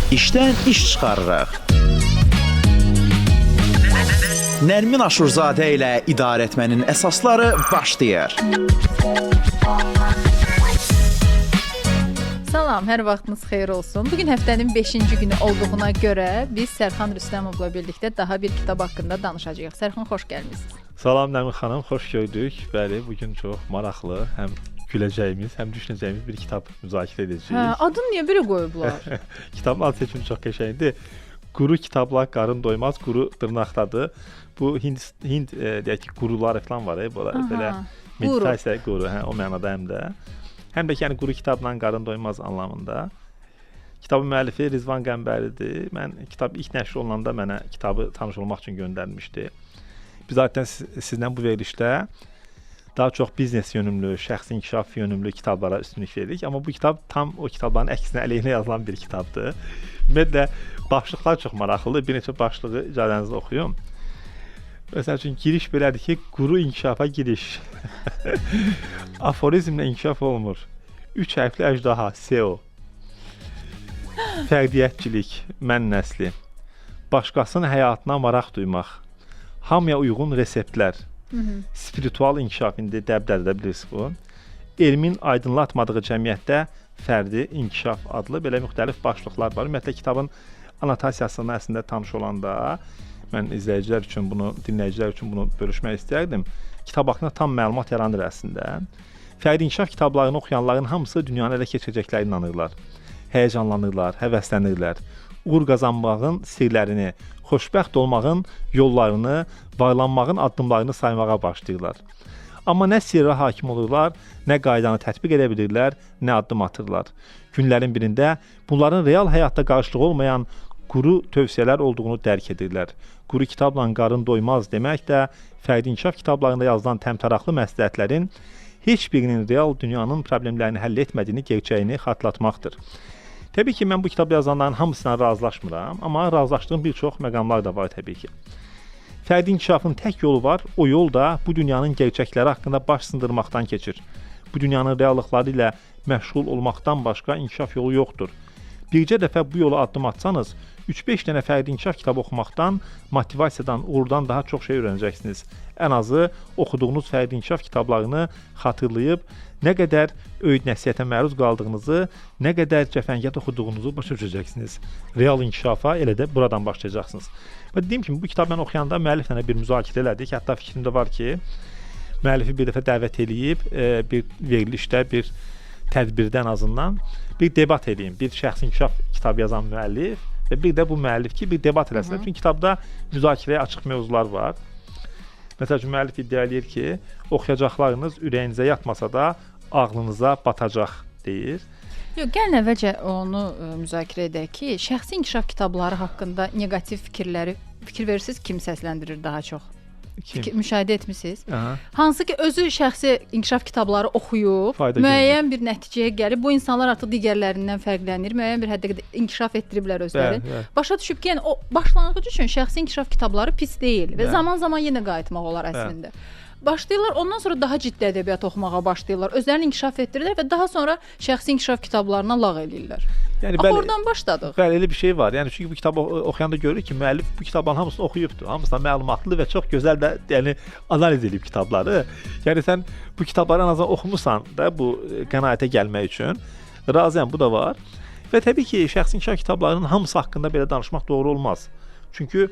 İşdən iş çıxarırıq. Nərmin Aşurzadə ilə idarə etmənin əsasları başlayır. Salam, hər vaxtınız xeyir olsun. Bugün həftənin 5-ci günü olduğuna görə biz Sərxan Rüstəmovla birlikdə daha bir kitab haqqında danışacağıq. Sərxan, xoş gəlmisiniz. Salam Nərmin xanım, xoş gördük. Bəli, bugün çox maraqlı, həm güləcəyimiz, həm düşünəcəyimiz bir kitab müzakirə edəcəyik. Adını niyə belə qoyublar? Kitabın adı seçimi çox qəşəngdir. Quru kitablar qarın doymaz, quru dırnaqdadır. Bu Hind deyək ki, qurular falan var, belə meditasiya quru, o mənada həm də. Həm də ki, yəni quru kitabla qarın doymaz anlamında. Kitabın müəllifi Rizvan Qəmbəridir. Mən kitab ilk nəşr olunanda mənə kitabı tanış olmaq üçün göndərmişdi. Biz zaten sizdən bu verilişdə daha çox biznes yönümlü, şəxsi inkişaf yönümlü kitablara üstünlük veririk. Amma bu kitab tam o kitabların əksinə əleyhinə yazılan bir kitabdır. Ümumiyyətlə, başlıqlar çox maraqlıdır. Bir neçə başlığı icazənizlə oxuyum. Məsəl üçün, giriş belədir ki, quru inkişafa giriş. Aforizmlə inkişaf olmur. 3 hərfli əjdaha, SEO. Fərdiyyətçilik, mən nəsli. Başqasının həyatına maraq duymaq. Hamıya uyğun reseptlər. Spiritual inkişaf, indi dəbdədə bilirsiniz bu. Elmin aydınlatmadığı cəmiyyətdə fərdi inkişaf adlı belə müxtəlif başlıqlar var. Ümumiyyətlə, kitabın anotasiyasını əslində tanış olanda mən izləyicilər üçün bunu, dinləyicilər üçün bunu bölüşmək istəyərdim. Kitab haqqında tam məlumat yaranır əslində. Fərdi inkişaf kitablarını oxuyanların hamısı dünyanı ələ keçirəcəklərinə inanırlar. Həyəcanlanırlar, həvəslənirlər. Uğur qazanmağın sirlərini, xoşbəxt olmağın yollarını, varlanmağın addımlarını saymağa başlayırlar. Amma nə sirrə hakim olurlar, nə qaydanı tətbiq edə bilirlər, nə addım atırlar. Günlərin birində bunların real həyatda qarşılığı olmayan quru tövsiyələr olduğunu dərk edirlər. Quru kitabla qarın doymaz demək də fərdi inkişaf kitablarında yazılan təmtəraqlı məsləhətlərin heç birinin real dünyanın problemlərini həll etmədiyini, gerçəyini xatırlatmaqdır. Təbii ki, mən bu kitab yazanların hamısına razılaşmıram, amma razılaşdığım bir çox məqamlar da var təbii ki. Fərdi inkişafın tək yolu var, o yol da bu dünyanın gerçəkləri haqqında baş sındırmaqdan keçir. Bu dünyanın reallıqları ilə məşğul olmaqdan başqa inkişaf yolu yoxdur. Bircə dəfə bu yolu addım atsanız, 3-5 dənə fərdi inkişaf kitabı oxumaqdan, motivasiyadan, uğurdan daha çox şey öyrənəcəksiniz. Ən azı oxuduğunuz fərdi inkişaf kitablarını xatırlayıb, nə qədər öyüd nəsihətə məruz qaldığınızı, nə qədər cəfəngiyat oxuduğunuzu başa düşəcəksiniz. Real inkişafa elə də buradan başlayacaqsınız. Və dediyim kimi, bu kitabı mən oxuyanda müəlliflə bir müzakirə elədik. Hətta fikrimdə var ki, müəllifi bir dəfə dəvət eləyib, bir verilişdə, bir tədbirdə ən azından bir debat eləyim. Bir şəxsi inkişaf kitabı yazan müəllif və bir də bu müəllif ki, bir debat eləsin. Çünki kitabda müzakirəyə açıq mövzular var. Məsəl üçün, müəllif iddia edir ki, oxuyacaqlarınız ürəyinizə yatmasa da ağlınıza batacaq deyir. Yox, gəlin əvvəlcə onu müzakirə edək ki, şəxsi inkişaf kitabları haqqında neqativ fikir verirsiniz, kim səsləndirir daha çox? Müşahidə etmisiniz? Hansı ki, özü şəxsi inkişaf kitabları oxuyub, müəyyən bir nəticəyə gəlib, bu insanlar artıq digərlərindən fərqlənir, müəyyən bir həddə inkişaf etdiriblər özlərini. Başa düşüb ki, yəni, o başlanğıc üçün şəxsi inkişaf kitabları pis deyil və zaman-zaman yenə qayıtmaq olar əslində. Başlayırlar, ondan sonra daha ciddi ədəbiyyat oxumağa başlayırlar, özlərini inkişaf etdirirlər və daha sonra şəxsi inkişaf kitablarına lağ eləyirlər. Yəni, oradan başladıq. Bəli, elə bir şey var. Yəni, çünki bu kitabı oxuyanda görürük ki, müəllif bu kitabların hamısını oxuyubdur. Hamısına məlumatlı və çox gözəl də yəni, analiz edib kitabları. Yəni, sən bu kitabları ən azından oxumusan da bu qənaətə gəlmək üçün. Razıyam, bu da var. Və təbii ki, şəxsi inkişaf kitablarının hamısı haqqında belə danışmaq doğru olmaz. Çünki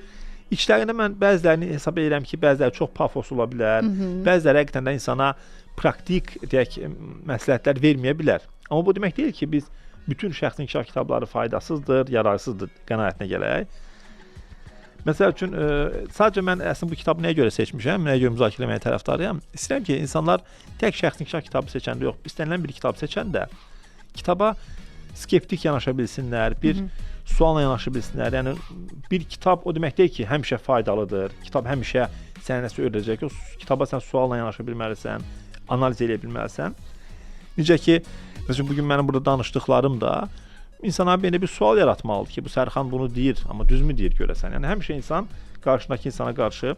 İçlərində mən bəzilərini hesab edirəm ki, bəziləri çox pafos ola bilər, bəziləri həqiqətən də insana praktik deyək, məsləhətlər verməyə bilər. Amma bu demək deyil ki, biz bütün şəxsi inkişaf kitabları faydasızdır, yararsızdır qənaətinə gələk. Məsəl üçün, sadəcə mən əslində bu kitabı nəyə görə seçmişəm, nəyə görə müzakirə etməyə tərəfdarıyam? İstəyirəm ki, insanlar tək şəxsi inkişaf kitabı seçəndə yox, istənilən bir kitab seçəndə kitaba skeptik yanaşa bilsinlər, bir sualla yanaşı bilsinlər. Yəni, bir kitab o demək deyil ki, həmişə faydalıdır. Kitab həmişə sənə nəsə öyrədəcək. O kitaba sən sualla yanaşa bilməlisən, analiz edə bilməlisən. Necə ki, məsələn, bugün mənim burada danışdıqlarım da insana belə bir sual yaratmalıdır ki, bu Sərxan bunu deyir, amma düzmü deyir görəsən? Yəni, həmişə insan qarşındakı insana qarşı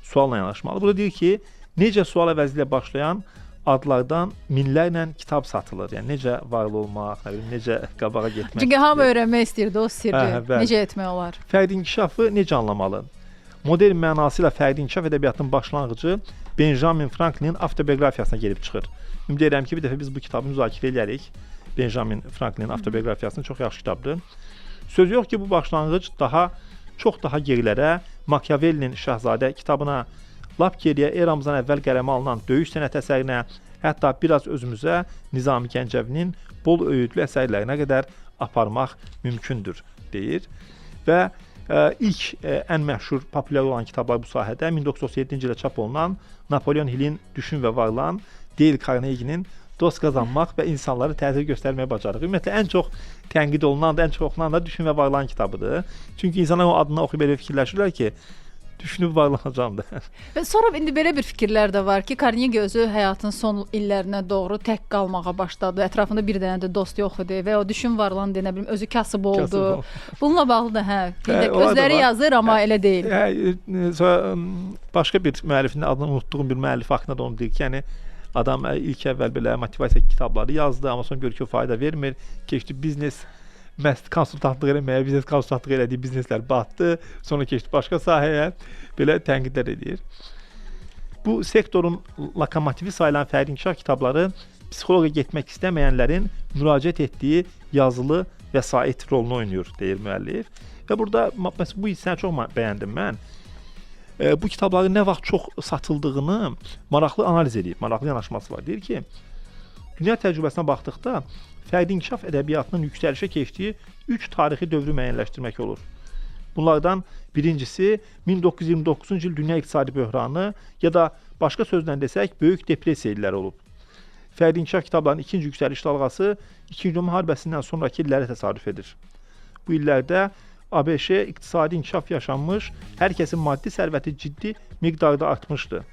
sualla yanaşmalı. Burada deyir ki, necə sual əvəzi ilə başlayan adlardan minlərlə kitab satılır. Yəni necə varlı olmaq, nə bilim, necə qabağa getmək. Çünki hamı öyrənmək istəyirdi o sirri. Bəli. Necə etmək olar? Fərdi inkişafı necə anlamalı? Modern mənası ilə fərdi inkişaf ədəbiyyatının başlanğıcı Benjamin Franklinin avtobiografiyasına gəlib çıxır. Ümid edirəm ki, bir dəfə biz bu kitabı müzakirə edərik. Benjamin Franklinin avtobiografiyasının çox yaxşı kitabdır. Söz yox ki, bu başlanğıc çox daha gerilərə Machiavellinin Şahzadə kitabına, lap geriyə eramızdan əvvəl qələmə alınan döyüş sənət əsərinə, hətta biraz özümüzə Nizami Gəncəvinin bol öyüdlü əsərlərinə qədər aparmaq mümkündür, deyir. Və ilk ən məşhur, populyar olan kitablar bu sahədə 1937-ci ildə çap olunan Napoleon Hillin Düşün və Varlan, Dale Carnegie'nin Dost qazanmaq və insanları təsir göstərməyə bacarığı. Ümumiyyətlə ən çox tənqid olunan da, ən çox oxunan da Düşün və Varlan kitabıdır. Çünki insanlar o adını oxuyub elə fikirləşirlər ki, düşünüb varlanacaqdır. Və sonra indi belə bir fikirlər də var ki, Carnegie özü həyatının son illərinə doğru tək qalmağa başladı. Ətrafında bir dənə də dost yox idi və o Düşün Varlan deyə bilim özü kasıb oldu. Bununla bağlı da özləri yazır, amma elə deyil. Başqa bir müəllifin adını unutduğum bir müəllif haqqında da onu deyir ki, yəni adam ilk əvvəl belə motivasiya kitabları yazdı, amma sonra görür ki, o fayda vermir. Keçdi biznes konsultantlıq eləməyə, biznes konsultantlıq elədiyi bizneslər batdı. Sonra keçdi başqa sahəyə. Belə tənqidlər edir. Bu sektorun lokomotivi sayılan fərdi inkişaf kitabları psixoloqa getmək istəməyənlərin müraciət etdiyi yazılı vəsait rolunu oynayır, deyir müəllif. Və burada məsələn bu hissəni çox bəyəndim mən. Bu kitabların nə vaxt çox satıldığını maraqlı analiz edib, maraqlı yanaşması var. Deyir ki, dünya təcrübəsinə baxdıqda fərdi inkişaf ədəbiyyatının yüksəlişə keçdiyi 3 tarixi dövrü müəyyənləşdirmək olur. Bunlardan birincisi 1929-cu il dünya iqtisadi böhranı ya da başqa sözlə desək, böyük depressiya illəri olub. Fərdi inkişaf kitablarının ikinci yüksəliş dalğası 2-ci Dünya müharibəsindən sonraki illərə təsadüf edir. Bu illərdə ABŞ iqtisadi inkişaf yaşanmış, hər kəsin maddi sərvəti ciddi miqdarda artmışdı.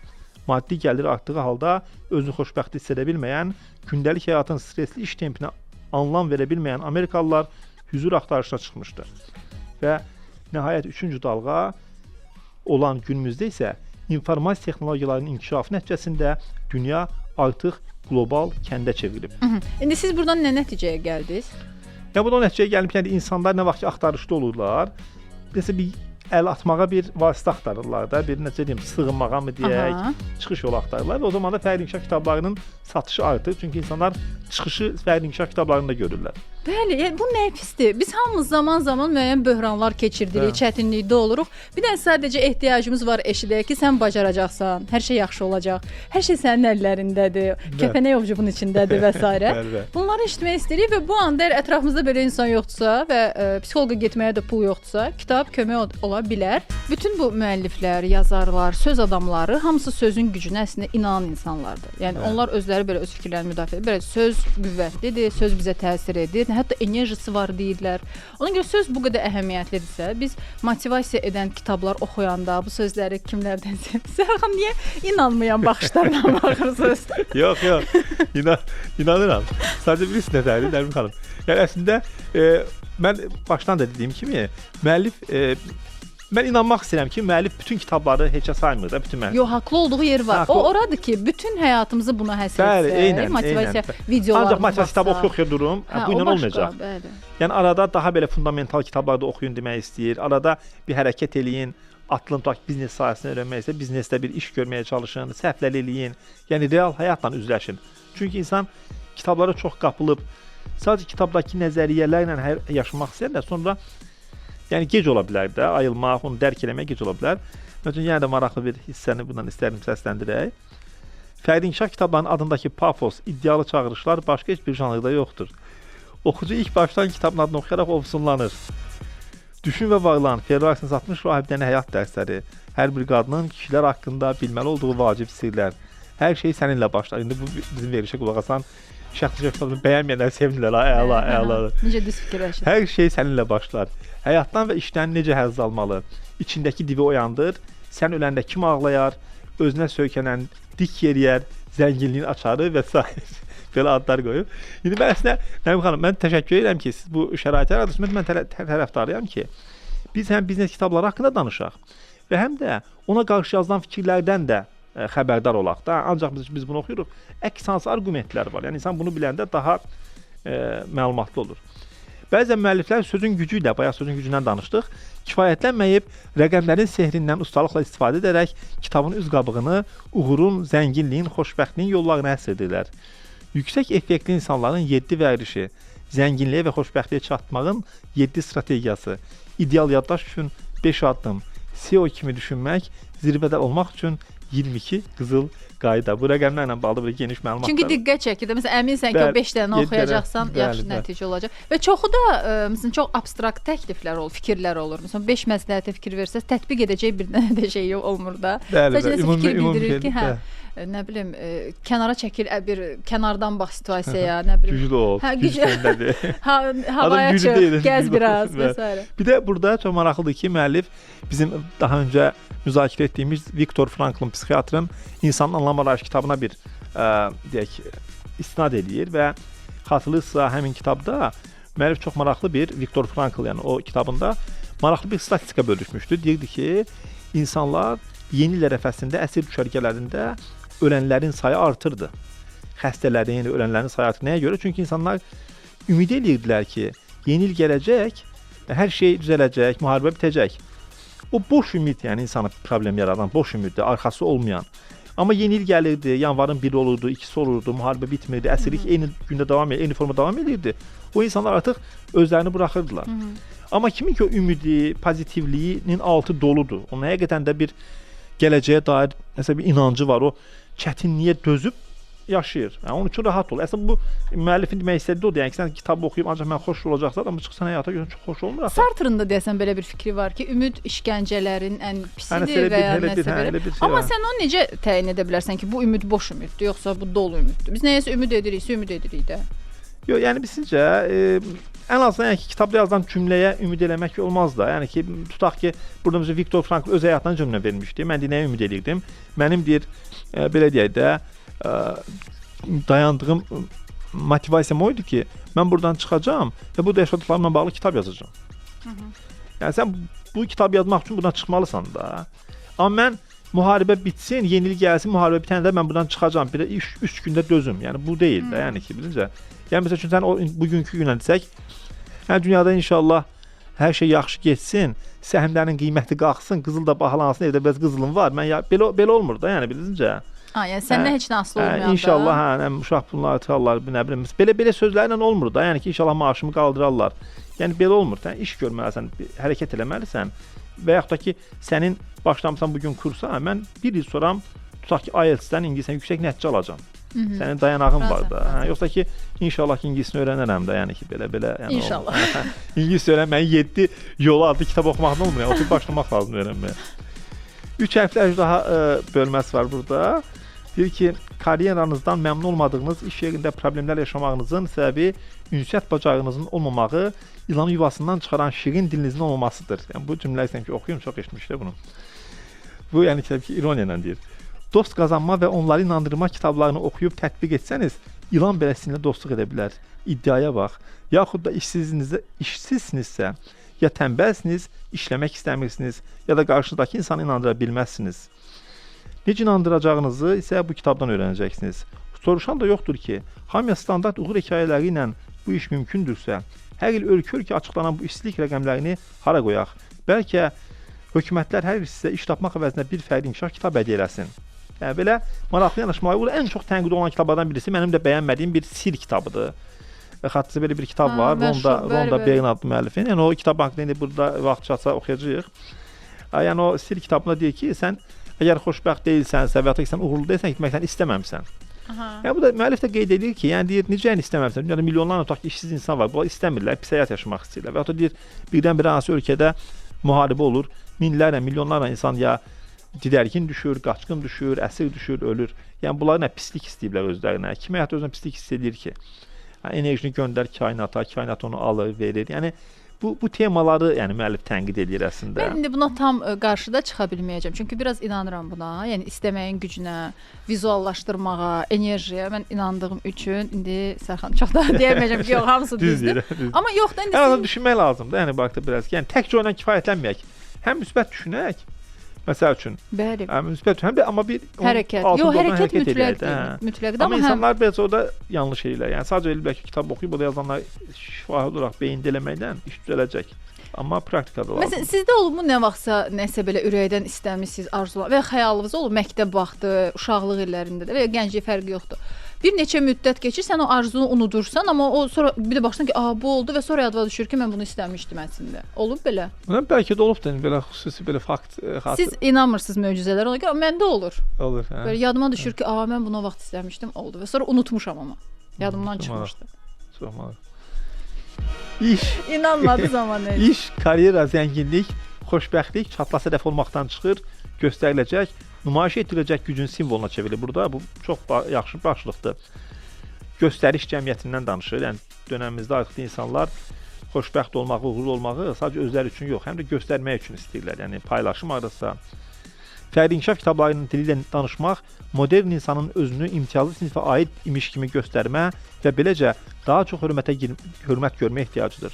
Maddi gəlir artdığı halda özünü xoşbəxt hiss edə bilməyən, gündəlik həyatın stresli iş tempinə anlam verə bilməyən Amerikalılar hüzur axtarışına çıxmışdı. Və nəhayət 3-cü dalğa olan günümüzdə isə informasiya texnologiyalarının inkişafı nəticəsində dünya artıq qlobal kəndə çevrilib. İndi siz buradan nə nəticəyə gəldiniz? Ya bu da o nəticəyə gəlib ki, insanlar nə vaxt ki axtarışda olurlar, desə bir əl atmağa bir vasitə axtarırlar da, bir necə deyim, sığınmağa mı deyək, çıxış yolu axtarırlar və o zaman da fərdi inkişaf kitablarının satışı artır. Çünki insanlar çıxışı fərdi inkişaf kitablarında görürlər. Bəli, bu nəfisdir. Biz hamımız zaman-zaman müəyyən böhranlar keçirdirik, çətinlikdə oluruq. Bir də sadəcə ehtiyacımız var eşidək ki, sən bacaracaqsan, hər şey yaxşı olacaq, hər şey sənin əllərindədir, kəpənək ovcunun içindədir və s. Bunları eşitmək istəyirik və bu anda ətrafımızda belə insan yoxdursa və psixoloqa getməyə də pul yoxdursa, kitab kömək ola bilər. Bütün bu müəlliflər, yazarlar, söz adamları hamısı sözün gücünə əslində inanan insanlardır. Yəni onlar özləri belə öz fikirlərini müdafiə edir. Belə söz qüvvətlidir, söz bizə təsir edir, hətta enerjisi var deyirlər. Ona görə söz bu qədər əhəmiyyətlidirsə, biz motivasiya edən kitablar oxuyanda bu sözləri kimlərdənsə, Sərxan niyə inanmayan baxışlarla baxırsınız? Yox, inanıram. Sadəcə birisi nəzərdir, Nərmin xanım. Yəni əslində mən başdan da dediyim kimi, müəllif mən inanmaq istəyirəm ki, müəllif bütün kitabları heçə saymır da, bütün Yox, haqlı olduğu yer var. O oradır ki, bütün həyatımızı buna həsr etsək, motivasiya videolarını ancaq motivasiya kitabı oxuya durum, bu ilə olmayacaq. Yəni arada daha belə fundamental kitablarda oxuyun demək istəyir, arada bir hərəkət eləyin, atılım tutaq biznes sahəsini öyrənmək istəyir, biznesdə bir iş görməyə çalışın, səhvlər eləyin, yəni real həyatla üzləşin. Çünki insan kitablara çox qapılıb, sadəcə kitabdakı nəzəriyyələrlə yaşamaq istəyirlər, sonra yəni gec ola bilər də, ayılmaq, onu dərk eləmək gec ola bilər. Məsələn, yenə də maraqlı bir hissəni bundan istərdim səsləndirək. Fərdi inkişaf kitablarının adındakı pafos, iddialı çağırışlar başqa heç bir janrda yoxdur. Oxucu ilk başdan kitabın adını oxuyaraq ovsunlanır. Düşün və Varlan, Ferrarisini satmış rahiblərin həyat dərsləri, hər bir qadının kişilər haqqında bilməli olduğu vacib sirlər, hər şey səninlə başlar. İndi bu bizim verişə qulaq asan şəxsi kitabını bəyənməyənlər sevinirlər, əla. Necə düz fikirləşir. Hər şey səninlə başlar. Həyatdan və işdən necə həzz almalı? İçindəki divi oyandır, sən öləndə kim ağlayar, özünə söykənən dik yeriyər, zənginliyin açarı və s. Belə adlar qoyub. İndi mən əslində, Nərmin xanım, mən təşəkkür edirəm ki, siz bu şəraitə yaradınız. Mən tərəfdarıyam ki, biz həm biznes kitabları haqqında danışaq və həm də ona qarşı yazılan fikirlərdən də xəbərdar olaq da. Ancaq biz bunu oxuyuruq. Əks hansı arqumentlər var. Yəni insan bunu biləndə daha məlumatlı olur. Bəzən müəlliflər sözün gücü ilə, bayaq sözün gücündən danışdıq, kifayətlənməyib rəqəmlərin sehrindən ustalıqla istifadə edərək kitabın üz qabığını uğurun, zənginliyin, xoşbəxtliyin yollarına həsr edirlər. Yüksək effektli insanların 7 vərdişi, zənginliyə və xoşbəxtliyə çatmağın 7 strategiyası, ideal yaddaş üçün 5 addım, SEO kimi düşünmək, zirvədə olmaq üçün 22 qızıl qayda. Bu rəqəmlərlə bağlı bir geniş məlumatlar. Çünki diqqət çəkir. Məsələn, əminsən ki, o 5 dənə oxuyacaqsan, yaxşı nəticə olacaq. Və çoxu da məsələn çox abstrakt təkliflər olur, fikirlər olur. Məsələn, 5 məsləhətə fikir versəz, tətbiq edəcək bir dənə də şey olmur da. Sadəcə nəsə fikir bildirir ki, nə bilim, kənara çəkil, bir kənardan bax situasiyaya, nə bilim. Güclü ol, gücləndədir. Havaya çıx, gəz biraz və s. Bir də burada çox maraqlıdır ki, müəllif bizim daha öncə müzakirə etdiyimiz Viktor Franklın, psixiatrın İnsanın Anlam Arayışı kitabına bir deyək, istinad edir və xatırlayırsınızsa həmin kitabda müəllif çox maraqlı bir Viktor Frankl, yəni o kitabında maraqlı bir statistika bölüşmüşdü. Deyirdi ki, insanlar yeni il ərəfəsində əsir düşərgələrində ölənlərin sayı artırdı. Xəstələrin, yəni ölənlərin sayı artırdı. Nəyə görə? Çünki insanlar ümid edirdilər ki, yeni il gələcək, hər şey düzələcək, müharibə bitəcək. O boş ümid, yəni insana problem yaradan boş ümiddir, arxası olmayan. Amma yeni il gəlirdi, yanvarın 1-i olurdu, 2-si olurdu, müharibə bitmirdi, əsirlik eyni gündə davam edirdi, eyni formada davam edirdi. O insanlar artıq özlərini buraxırdılar. Amma kimin ki o ümidi, pozitivliyinin altı doludur. Onun həqiqətən də bir gələcəyə dair nəsə bir inancı var. O çətinliyə dözüb yaşayır. Yəni onun üçün rahat ol. Əslində bu müəllifin demək istədiyi odur. Yəni ki, sən kitabı oxuyub ancaq mən xoş olacaqsa, amma çıxsan həyata görsən çox xoş olmur axı. Sartrın da deyəsən belə bir fikri var ki, ümid işgəncələrin ən pisidir və ya nəsə belə. Amma sən onu necə təyin edə bilərsən ki, bu ümid boş ümiddir, yoxsa bu dolu ümiddir? Biz nəyəsə ümid ediriksə, ümid edirik də. Yox, yəni bizcə ən azından yəni ki, kitabda yazılan cümləyə ümid eləmək olmaz da. Yəni ki, tutaq ki, burada məsələn Viktor Frankl öz həyatından cümlə vermişdi. Mən də nəyə ümid edirdim? Mənim deyir, belə deyək də, dayandığım motivasiyam o idi ki, mən buradan çıxacağam və bu yaşadıqlarımla bağlı kitab yazacağam. Yəni sən bu kitabı yazmaq üçün buradan çıxmalısan da. Amma mən müharibə bitsin, yeni il gəlsin, müharibə bitəndə mən buradan çıxacağam. Bir də 3 gündə dözüm. Yəni bu deyil də, yəni ki, bilincə. Yəni məsəl üçün sən o bugünkü günə desək, yəni dünyada inşallah hər şey yaxşı getsin, səhmlərin qiyməti qalxsın, qızıl da bahalansın, evdə biraz qızılım var. Mən belə olmur da, yəni bilincə. Yəni səndən heç nə asılı olmayanda. İnşallah, uşaq pulunu artırarlar, nə bilim. Belə sözlərlə olmur da. Yəni ki, inşallah maaşımı qaldırarlar. Yəni belə olmur. Sən iş görməlisən, hərəkət eləməlisən. Və yaxud da ki, sənin başlamısan bu gün kursa, mən 1 il sonra tutaq ki, IELTS-dən ingiliscə yüksək nəticə alacağam. Sənin dayanağın var da. Yoxsa ki, inşallah ki, ingiliscə öyrənərəm də. Yəni ki, belə yəni İnşallah. İngiliscə öyrənməyin 7 yolu adlı kitab oxumaqdan olmur. Yəni oturub başlamaq lazım öyrənməyə. 3 hərfli əjdaha bölməsi var burada. Deyir ki, karyeranızdan məmnun olmadığınız, iş yerində problemlər yaşamağınızın səbəbi ünsiyyət bacarığınızın olmamağı, ilanı yuvasından çıxaran şirin dilinizin olmamasıdır. Yəni bu cümlələri sən ki, oxuyum, çox eşitmişdir bunu. Bu yəni ki, ironiya ilə deyir. Dost qazanma və onları inandırma kitablarını oxuyub tətbiq etsəniz, ilan belə sizinlə dostluq edə bilər. İddiaya bax. Yaxud da işsizsinizsə, ya tənbəlsiniz, işləmək istəmirsiniz, ya da qarşıdakı insanı inandıra bilməzsiniz. Necə inandıracağınızı isə bu kitabdan öyrənəcəksiniz. Soruşan da yoxdur ki, hamıya standart uğur hekayələri ilə bu iş mümkündürsə, hər il ölkə açıqlanan bu işsizlik rəqəmlərini hara qoyaq? Bəlkə hökumətlər hər il sizə iş tapmaq əvəzinə bir fərdi inkişaf kitab hədiyyə eləsin. Yəni belə maraqlı yanaşmalar. Burada ən çox tənqid olunan kitablardan birisi mənim də bəyənmədiyim bir sir kitabıdır. Xatırınızda belə bir kitab var, Ronda Beyin adlı müəllifin. Yəni o kitab haqqında indi burada vaxt çatsa oxuyacağıq. Yəni o sir kitabında deyir ki, sən əgər xoşbəxt deyilsənsə və ya sən uğurlu deyilsən, gitməkdən istəməmsən. Yəni bu da müəllif də qeyd edir ki, yəni deyir, necə istəməmsən? Dünyada milyonlarla tutaq ki, işsiz insan var. Bunlar istəmirlər, pis həyat yaşamaq istəyirlər. Və ya da deyir, birdən-birə hansı ölkədə müharibə olur, minlərlə, milyonlarla insan ya didərgin düşür, qaçqın düşür, əsir düşür, ölür. Yəni bunları nə pislik istəyiblər özlərinə. Kim həyatda özünə pislik hiss edir ki? Yəni enerjini göndər kainata, kainat onu alır, verir. Yəni bu temaları yəni müəllif tənqid edir əslində. Mən indi buna tam qarşıda çıxa bilməyəcəm. Çünki biraz inanıram buna. Yəni istəməyin gücünə, vizuallaşdırmağa, enerjiyə mən inandığım üçün indi Sərxan çox da deyəməyəcəm ki, yox, hamısı düzdür. Amma yox da indi düşünmək lazımdır. Yəni bax da biraz. Yəni təkcə ondan kifayətlənməyək. Həm müsbət düşünək, Məsəl üçün, Bəli. müsbət həm də amma bir Hərəkət. altı Yox, doldan hərəkət mütləq eləyək də, deyil. Mütləq də Amma insanlar biraz orada yanlış eləyirlər. Yəni sadəcə elə bilər ki, kitab oxuyub o da yazanlar şifahi olaraq beyində eləməkdən iş düzələcək. Amma praktikada lazım. Məsələn, sizdə olubmu nə vaxtsa nəsə belə ürəkdən istəmisiniz, arzular və ya xəyalınız olub məktəb vaxtı, uşaqlıq illərində də və ya gənclik fərqi yoxdur. Bir neçə müddət keçir, sən o arzunu unudursan, amma o sonra bir də başdan ki, bu oldu və sonra yadıma düşür ki, mən bunu istəmişdim əslində. Olub belə? Bəlkə də olub da belə xüsusi belə fakt xatir. Siz inanmırsınız möcüzələrə, ona görə məndə olur. Olur, hə. Belə yadıma düşür ki, mən bunu o vaxt istəmişdim, oldu və sonra unutmuşam amma. Yadımdan çıxmışdı. Çox maraqlı. İş, İnanmadı zaman nə? iş, karyera, zənginlik, xoşbəxtlik çatlasa dəf olmaqdan çıxır, göstəriləcək, nümayiş etdiriləcək gücün simvoluna çevrilir. Burada bu çox yaxşı başlıqdır. Göstəriş cəmiyyətindən danışır. Yəni dövrümüzdə artıq insanlar xoşbəxt olmağı, uğurlu olmağı sadəcə özləri üçün yox, həm də göstərmək üçün istəyirlər. Yəni paylaşım arası. Fərdi inkişaf kitablarının dili ilə danışmaq modern insanın özünü imtiyazlı sinifə aid imiş kimi göstərmə və beləcə daha çox hörmət görmə ehtiyacıdır.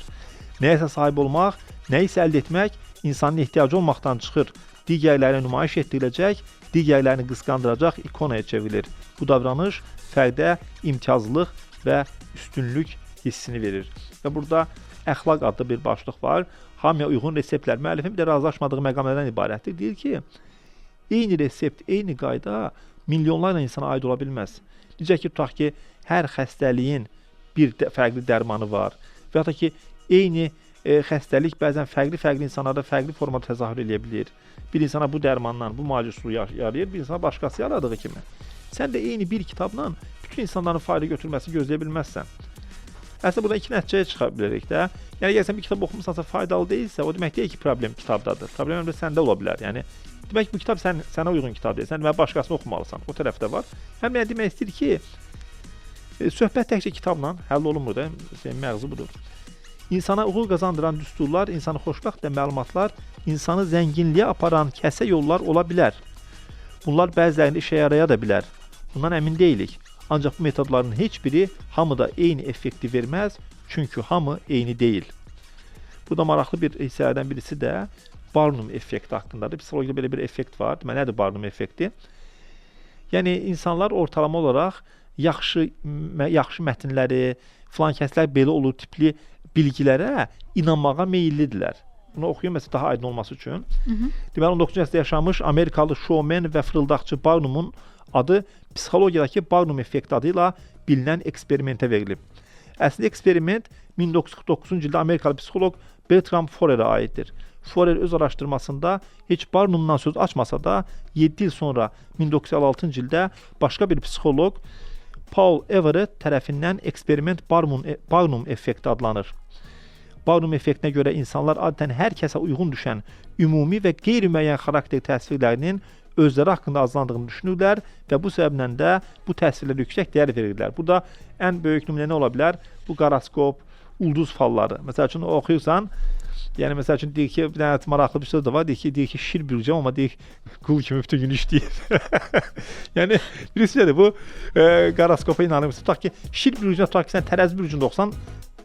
Nəyəsə sahib olmaq, nəyisə əldə etmək insanın ehtiyacı olmaqdan çıxır. Digərlərinə nümayiş etdiriləcək, digərlərini qısqandıracaq ikonaya çevrilir. Bu davranış fərdə imtiyazlılıq və üstünlük hissini verir. Və burada əxlaq adlı bir başlıq var. Hamıya uyğun reseptlər. Müəllifin bir də razılaşmadığı məqamlardan ibarətdir. Deyir ki, eyni resept, eyni qayda milyonlarla insana aid ola bilməz. Necə ki, tutaq ki, hər xəstəliyin bir fərqli dərmanı var. Və ya da ki, eyni xəstəlik bəzən fərqli insanlarda fərqli formada təzahür edə bilər. Bir insana bu dərmandan, bu müalicə üsulu yarayır, bir insana başqası yaradığı kimi. Sən də eyni bir kitabla bütün insanların fayda götürməsini gözləyə bilməzsən. Əslində burada iki nəticəyə çıxa bilərik də. Yəni əgər sən bir kitab oxumusansa faydalı deyilsə, o demək deyil ki, problem kitabdadır. Problem həm də səndə ola bilər. Yəni demək bu kitab sənə uyğun kitab deyil. Sən və başqasını oxumalısan. O tərəfdə var. Həm də demək istəyir ki, söhbət təkcə kitabla həll olunmur da. Məğzu budur. İnsana uğur qazandıran düsturlar, insanı xoşbəxt və məlumatlar, insanı zənginliyə aparan kəsə yollar ola bilər. Bunlar bəzilərində işə yaraya da bilər. Bundan əmin deyilik. Ancaq bu metodların heç biri hamıda eyni effekti verməz, çünki hamı eyni deyil. Bu da maraqlı bir hissələrdən birisi də Barnum effekti haqqındadır. Psixologiyada belə bir effekt var. Nədir Barnum effekti? Yəni insanlar ortalama olaraq yaxşı mətnləri, filan kəslər belə olur tipli bilgilərə inanmağa meyillidirlər. Bunu oxuyun məsələn daha aydın olması üçün. Deməli 19-cu əsrdə yaşamış Amerikalı şoumen və fırıldaqçı Barnumun adı psixologiyadakı Barnum effekti adı ilə bilinən eksperimentə verilib. Əslində eksperiment 1949-cu ildə Amerikalı psixoloq Bertram Forerə aiddir. Forer öz araşdırmasında heç Barnumdan söz açmasa da 7 il sonra 1956-cı ildə başqa bir psixoloq Paul Everett tərəfindən eksperiment Barnum effekti adlanır. Barnum effektinə görə insanlar adətən hər kəsə uyğun düşən ümumi və qeyri-müəyyən xarakter təsvirlərinin özləri haqqında azlandığını düşünürlər və bu səbəblə də bu təsvirlərə yüksək dəyər verirlər. Burada ən böyük nümunə nə ola bilər? Bu qoroskop, ulduz falları. Məsəl üçün oxuyursan, yəni məsəl üçün deyir ki, bir dənə maraqlı bir söz də var, deyir ki, şir bürcəm, amma deyir qul kimi bütün gün işləyir. Yəni birisi nədir bu? Qoroskopa inanırsan, tutaq ki, şir bürcünə tutaq ki, sən tərəzi bürcündə oxusan,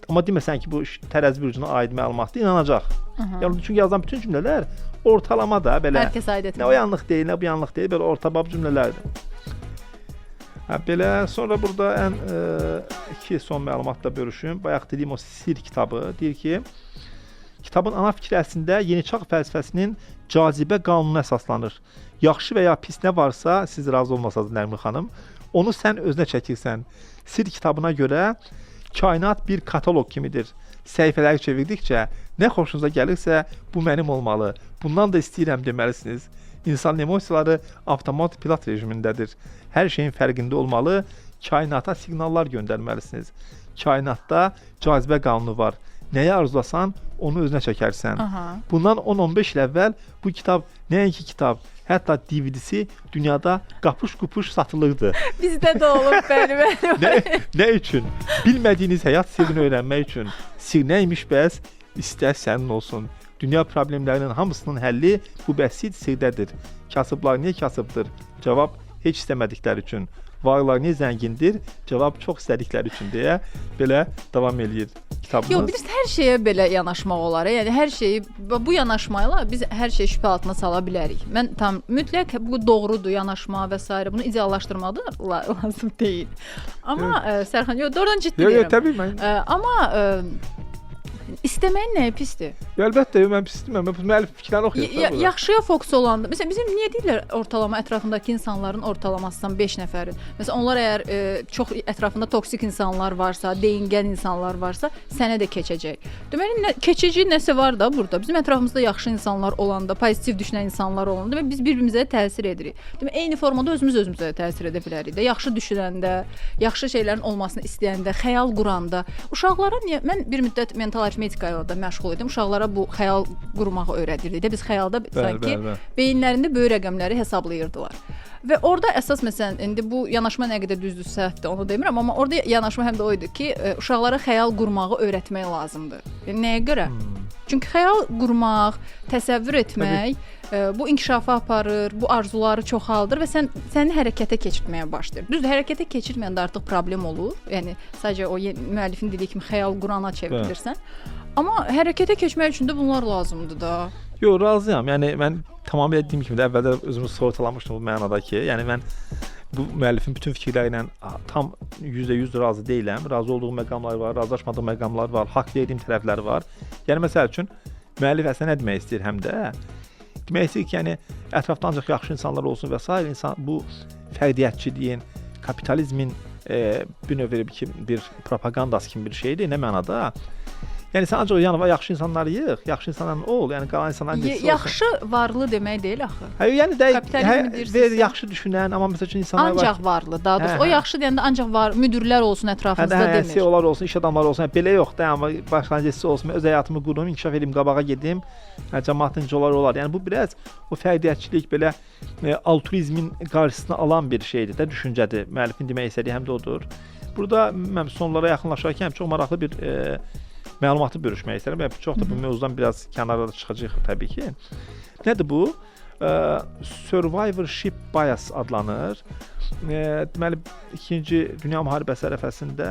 amma deməsən ki, bu tərəzi bürcünə aid məlumatdır, inanacaq. Yəni çünki yazılan bütün cümlələr ortalama da belə. Hər kəs aid etmir. Nə o yanlış deyil, nə bu yanlış deyil, belə ortabab cümlələrdir. Belə sonra burada ən iki son məlumatla bölüşüm. Bayaq dediyim o Sir kitabı deyir ki, kitabın ana fikri əslində yeni çağ fəlsəfəsinin cazibə qanununa əsaslanır. Yaxşı və ya pis nə varsa, siz razı olmasanız Nərmin xanım, onu sən özünə çəkirsən. Sir kitabına görə kainat bir kataloq kimidir. Səhifələri çevirdikcə nə xoşunuza gəlirsə, bu mənim olmalı. Bundan da istəyirəm deməlisiniz. İnsanın emosiyaları avtomat pilot rejimindədir. Hər şeyin fərqində olmalı, kainata siqnallar göndərməlisiniz. Kainatda cazibə qanunu var. Nəyi arzulasan, onu özünə çəkərsən. Bundan 10-15 il əvvəl bu kitab nəinki kitab, hətta DVD-si dünyada qapış-qupuş satılırdı. Bizdə də olub, bəli. Nə üçün? Bilmədiyiniz həyat sirrini öyrənmək üçün. Sir nəymiş bəs? İstər sənin olsun. Dünya problemlərinin hamısının həlli bu bəsit sirdədir. Kasıblar niyə kasıbdır? Cavab heç istəmədikləri üçün. varlar niyə zəngindir? Cavab çox istədikləri üçün deyə belə davam eləyir kitabımız. Yox, bilirsiniz, hər şeyə belə yanaşmaq olar. Yəni hər şeyi bu yanaşmayla biz hər şeyi şübhə altına sala bilərik. Mən tam mütləq bu doğrudur yanaşma və s. bunu ideallaşdırmaq da lazım deyil. Amma Sərxan, yox, doğrudan ciddi deyirəm. Yox, təbii mən. Amma İstəməyin nəyi pisdir? Əlbəttə, mən pis deməm. Mən müəllif fikirlərini oxuyuram. Yaxşıya fokus olanda, məsələn, bizim niyə deyirlər ortalama ətrafındakı insanların ortalamasından 5 nəfərin. Məsələn, onlar əgər çox ətrafında toksik insanlar varsa, deyingən insanlar varsa, sənə də keçəcək. Deməli, keçici nəsə var da burada. Bizim ətrafımızda yaxşı insanlar olanda, pozitiv düşünən insanlar olanda, demək biz bir-birimizə təsir edirik. Demək, eyni formada özümüzə də təsir edə bilərik də. Yaxşı düşünəndə, yaxşı şeylərin olmasını istəyəndə, xəyal quranda. Uşaqlara niyə mən bir müddət mental aritmetikayla da məşğul idim. Uşaqlara bu xəyal qurmağı öyrədirdik də. Biz xəyalda sanki beyinlərində böyük rəqəmləri hesablayırdılar. Və orada əsas məsələn indi bu yanaşma nə qədər düzdür, səhvdir, onu demirəm, amma orada yanaşma həm də o idi ki, uşaqlara xəyal qurmağı öyrətmək lazımdır. Yəni nəyə görə? Çünki xəyal qurmaq, təsəvvür etmək bu inkişafa aparır, bu arzuları çoxaldır və səni hərəkətə keçirtməyə başlayır. Düzdür, hərəkətə keçirməyəndə artıq problem olur. Yəni sadəcə o müəllifin dediyi kimi xəyal qurana çevrilirsən. Amma hərəkətə keçmək üçün də bunlar lazımdır da. Yox, razıyam. Yəni mən tamamilə dediyim kimi də əvvəldə özümü sortalamışdım bu mənada ki, yəni mən bu müəllifin bütün fikirləri ilə tam %100 razı deyiləm. Razı olduğum məqamlar var, razılaşmadığım məqamlar var, haqq verdiyim tərəfləri var. Yəni məsəl üçün müəllif əslində nə demək istəyir həm də? Demək istəyir ki, yəni ətrafda ancaq yaxşı insanlar olsun və s. insan bu fərdiyyətçiliyin, kapitalizmin bir növ bir propagandası kimi bir şeydir. Nə mənada? Yəni sən ancaq yanına yaxşı insanları yığ, yaxşı insanlarla ol, yəni qalan insanların necə olsun. Yaxşı varlı demək deyil axı. Hayır, yəni yaxşı düşünən, amma məsəl üçün insanlar ancaq varlı, daha doğrusu o yaxşı deyəndə ancaq var, müdirlər olsun ətrafınızda demir. CEO-lar olsun, iş adamları olsun. Belə yox da, amma başlanğıcı olsun, öz həyatımı qurum, inkişaf edim, qabağa gedim, cəmaətin olar olar. Yəni bu biraz o fərdiyyətçilik belə altruizmin qarşısına alan bir şeydir də, düşüncədir. Müəllifin demək istədiyi həm də odur. Burada mən sonlara yaxınlaşarkən çox maraqlı bir məlumatı bölüşmək istəyirəm. Yəni çox da bu mövzudan biraz kənarda çıxacağıq təbii ki. Nədir bu? Survivorship bias adlanır. Deməli 2-ci Dünya müharibəsi ərəfəsində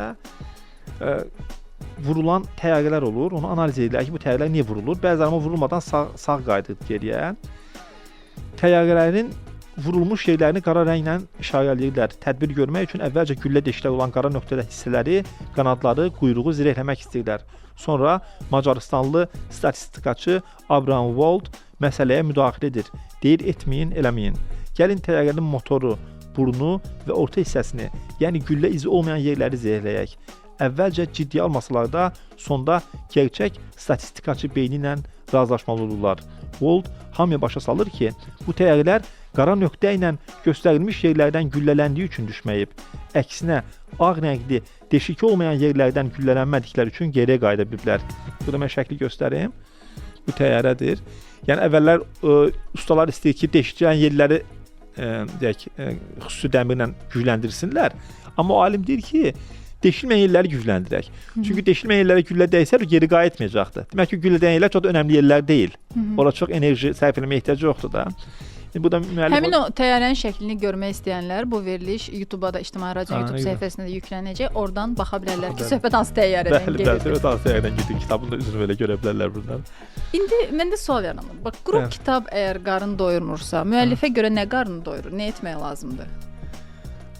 vurulan təyyarələr olur. Onu analiz edirlər ki, bu təyyarələr niyə vurulur? Bəziləri vurulmadan sağ qayıdır geriyə. Təyyarələrin vurulmuş yerlərini qara rənglə işarələyirlər. Tədbir görmək üçün əvvəlcə güllə deşikləri olan qara nöqtədə hissələri, qanadları, quyruğu zirehləmək istəyirlər. Sonra Macarıstanlı statistikaçı Abraham Wold məsələyə müdaxilə edir. Deyir, etməyin, eləməyin. Gəlin təyyarənin motoru, burnu və orta hissəsini, yəni güllə izi olmayan yerləri zirəhləyək. Əvvəlcə ciddiyə almasalar da, sonda gerçək statistikaçı beyni ilə razılaşmalı olurlar. Wold hamıya başa salır ki, bu təyyarələr qara nöqtə ilə göstərilmiş yerlərdən güllələndiyi üçün düşməyib. Əksinə, ağ rəngli, deşik olmayan yerlərdən güllələnmədikləri üçün geriyə qayıda biliblər. Burada mən şəkli göstərim. Bu təyyarədir. Yəni əvvəllər ustalar istəyir ki, deşikçilən yerləri deyək, xüsusi dəmirlə gücləndirsinlər. Amma o alim deyir ki, deşilməyən yerləri gücləndirək. Çünki deşilməyən yerlərə güllə dəysə geri qayıtmayacaqdır. Demək ki, güllə dəyən yerlər çox da önəmli yerlər deyil. Ora çox enerji sərf etməyə ehtiyacı yoxdur da. Bu da həmin o təyyarənin şəklini görmək istəyənlər bu veriliş YouTube-da da İctimai Radio YouTube səhifəsində də yüklənəcək. Oradan baxa bilərlər ki, söhbət hansı təyyarədən gedir. Bəli, söhbət hansı təyyarədən gedir. Kitabın da üzrü belə görə bilərlər buradan. İndi məndə sual yaranır. Bax, qrup kitab əgər qarın doyurmursa, müəllifə görə nə qarnını doyurur? Nə etmək lazımdır?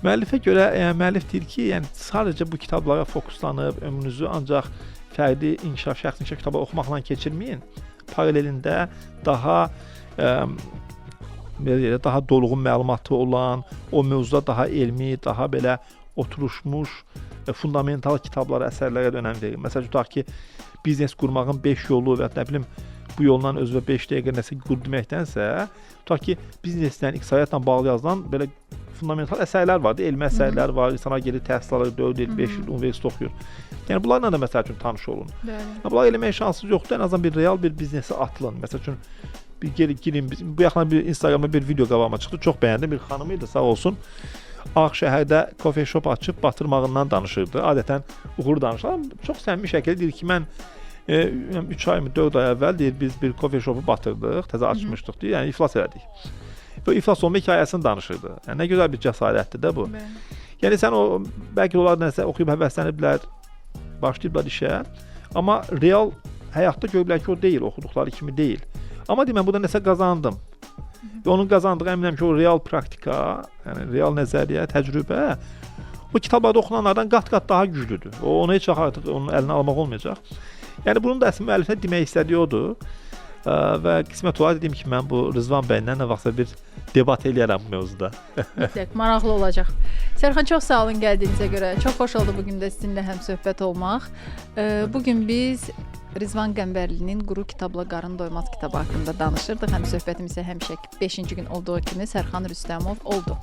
Müəllifə görə, müəllif deyir ki, yəni sadəcə bu kitablara fokuslanıb ömrünüzü ancaq fərdi inkişaf, şəxsi inkişaf kitabı oxumaqla keçirməyin. Paralelində daha dolğun məlumatı olan, o mövzuda daha elmi, daha belə oturuşmuş, fundamental kitablara, əsərlərə də önəm verin. Məsələn, tutaq ki, biznes qurmağın 5 yolu və nə bilim bu yolla özünə 5 dəqiqə nəsə qur deməkdənsə, tutaq ki, bizneslə, iqtisadiyyatla bağlı yazılan belə fundamental əsərlər var, elmi əsərlər var, insanlar gedir təhsil alır, 4 il, 5 il universitet oxuyur. Yəni bunlarla da məsəl üçün tanış olun. Bunlar eləmək şansınız yoxdur, ən azından bir real bir biznesi atılın. Məsəl üçün bir girin, bu yaxına bir Instagramda bir video qabağıma çıxdı, çox bəyəndim, bir xanım idi, sağ olsun. Ağşəhərdə coffee shop açıb batırmağından danışırdı. Adətən uğur danışırlar. Çox səmimi şəkildə deyir ki, mən 3 ay mı 4 ay əvvəl deyir biz bir coffee shopu batırdıq, təzə açmışdıq deyir, yəni iflas elədik. və iflas olma hekayəsini danışırdı. Yəni nə gözəl bir cəsarətdir də bu. Bəli. Yəni sən o bəlkə onlar nəsə oxuyub həvəsləniblər, başlayıblar işə, amma real həyatda görürlər ki, o deyil, oxuduqları kimi deyil. Amma demən burada nəsə qazandım. Və onun qazandığı əminəm ki, o real praktika, yəni real nəzəriyyə, təcrübə o kitablarda oxunanlardan qat-qat daha güclüdür. O onu heç vaxt artıq onun əlinə almaq olmayacaq. Yəni bunun da əslində müəllifinə demək istədiyi odur. Və qismət olaraq dediyim ki, mən bu Rızvan bəylə nə vaxtsa bir debat eləyərəm bu mövzuda. Mütləq maraqlı olacaq. Sərxan, çox sağ olun gəldiyinizə görə. Çox xoş oldu bu gün də sizinlə həmsöhbət olmaq. Bu gün biz Rizvan Qəmbərlinin Quru kitabla qarın doymaz kitabı haqqında danışırdıq. Həmsöhbətimiz isə həmişə 5-ci gün olduğu kimi Sərxan Rüstəmov oldu.